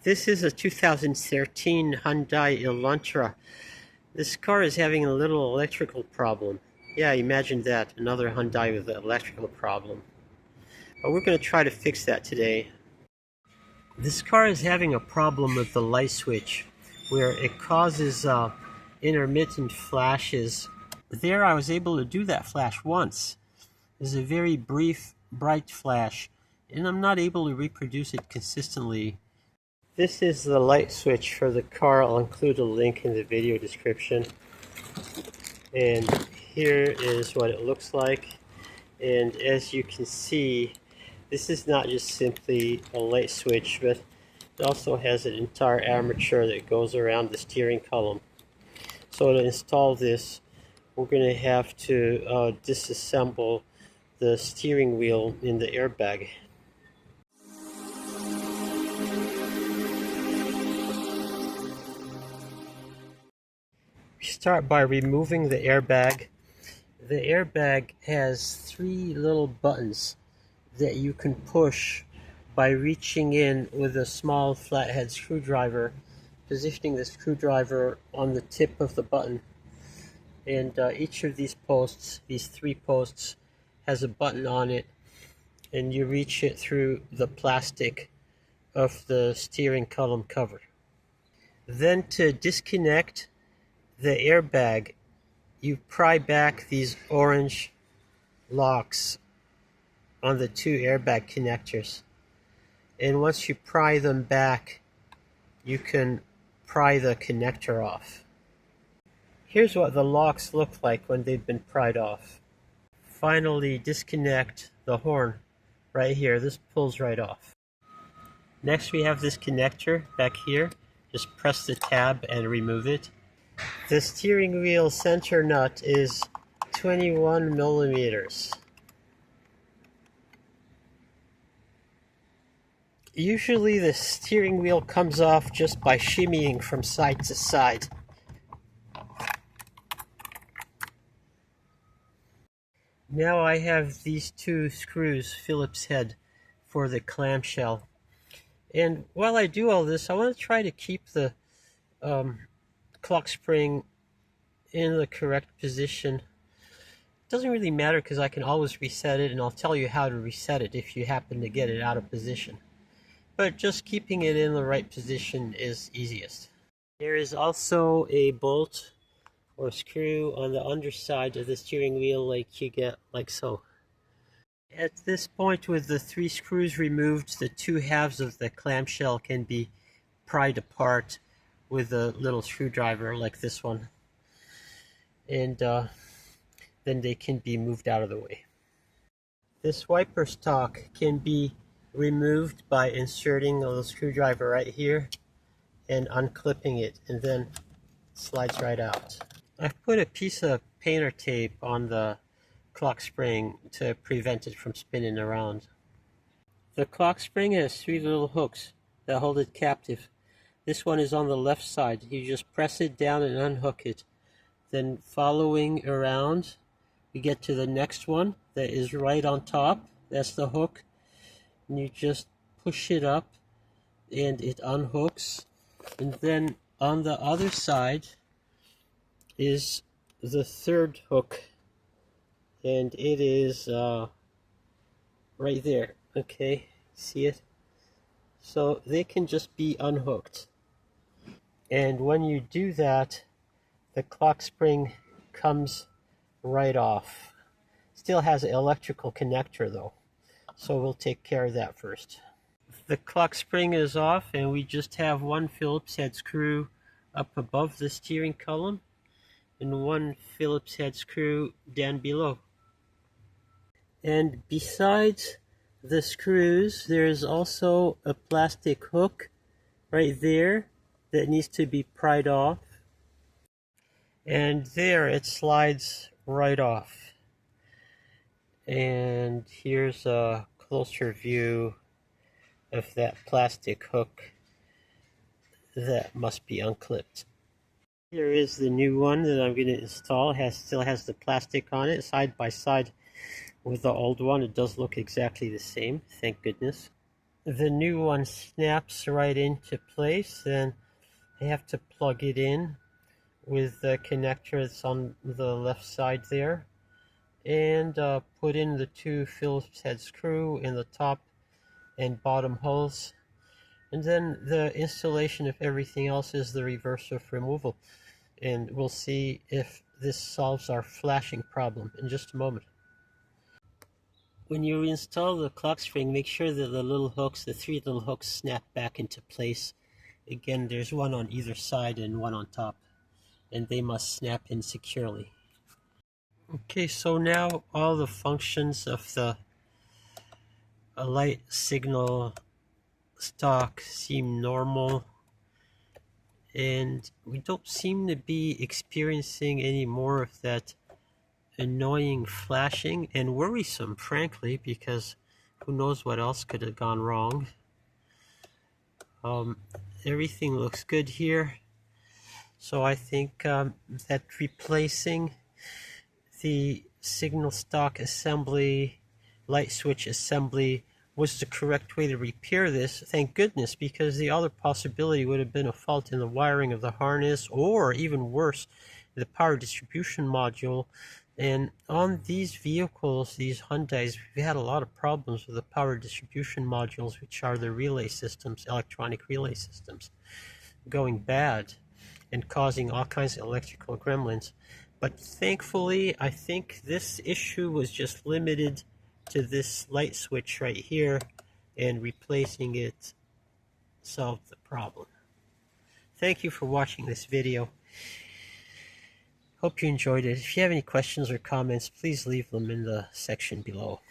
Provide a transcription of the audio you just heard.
This is a 2013 Hyundai Elantra. This car is having a little electrical problem. Yeah, imagine that, another Hyundai with an electrical problem. But we're going to try to fix that today. This car is having a problem with the light switch, where it causes intermittent flashes. There I was able to do that flash once. It's a very brief, bright flash, and I'm not able to reproduce it consistently. This is the light switch for the car. I'll include a link in the video description. And here is what it looks like. And as you can see, this is not just simply a light switch, but it also has an entire armature that goes around the steering column. So to install this, we're going to have to disassemble the steering wheel in the airbag. We start by removing the airbag. The airbag has three little buttons that you can push by reaching in with a small flathead screwdriver, positioning the screwdriver on the tip of the button. And each of these posts, these three posts, has a button on it, and you reach it through the plastic of the steering column cover. Then to disconnect the airbag, you pry back these orange locks on the two airbag connectors. And once you pry them back, you can pry the connector off. Here's what the locks look like when they've been pried off. Finally, disconnect the horn right here. This pulls right off. Next, we have this connector back here. Just press the tab and remove it. The steering wheel center nut is 21 millimeters. Usually the steering wheel comes off just by shimmying from side to side. Now I have these two screws, Phillips head, for the clamshell. And while I do all this, I want to try to keep the clock spring in the correct position. It doesn't really matter because I can always reset it, and I'll tell you how to reset it if you happen to get it out of position. But just keeping it in the right position is easiest. There is also a bolt or screw on the underside of the steering wheel, like you get like so. At this point, with the three screws removed, the two halves of the clamshell can be pried apart with a little screwdriver like this one, and then they can be moved out of the way. This wiper stock can be removed by inserting a little screwdriver right here and unclipping it, and then it slides right out. I've put a piece of painter tape on the clock spring to prevent it from spinning around. The clock spring has three little hooks that hold it captive. This one is on the left side. You just press it down and unhook it. Then following around, we get to the next one that is right on top. That's the hook. And you just push it up and it unhooks. And then on the other side is the third hook. And it is right there. Okay, see it? So they can just be unhooked. And when you do that, the clock spring comes right off. Still has an electrical connector though, so we'll take care of that first. The clock spring is off, and we just have one Phillips head screw up above the steering column and one Phillips head screw down below. And besides the screws, there's also a plastic hook right there that needs to be pried off. And there it slides right off. And here's a closer view of that plastic hook that must be unclipped. Here is the new one that I'm going to install. It still has the plastic on it, side by side with the old one. It does look exactly the same, thank goodness. the new one snaps right into place, then I have to plug it in with the connector that's on the left side there, and put in the two Phillips head screw in the top and bottom holes. And then the installation of everything else is the reverse of removal. And we'll see if this solves our flashing problem in just a moment. When you install the clock spring, make sure that the little hooks, the three little hooks, snap back into place. Again, there's one on either side and one on top, and they must snap in securely. Okay, so now all the functions of the light signal stock seem normal, and we don't seem to be experiencing any more of that annoying flashing and worrisome, frankly, because who knows what else could have gone wrong. Everything looks good here, so I think that replacing the signal stock assembly, light switch assembly, was the correct way to repair this. Thank goodness, because the other possibility would have been a fault in the wiring of the harness, or even worse, the power distribution module. And on these vehicles, these Hyundais, we've had a lot of problems with the power distribution modules, which are the relay systems, electronic relay systems, going bad and causing all kinds of electrical gremlins. But thankfully, I think this issue was just limited to this light switch right here, and replacing it solved the problem. Thank you for watching this video. Hope you enjoyed it. If you have any questions or comments, please leave them in the section below.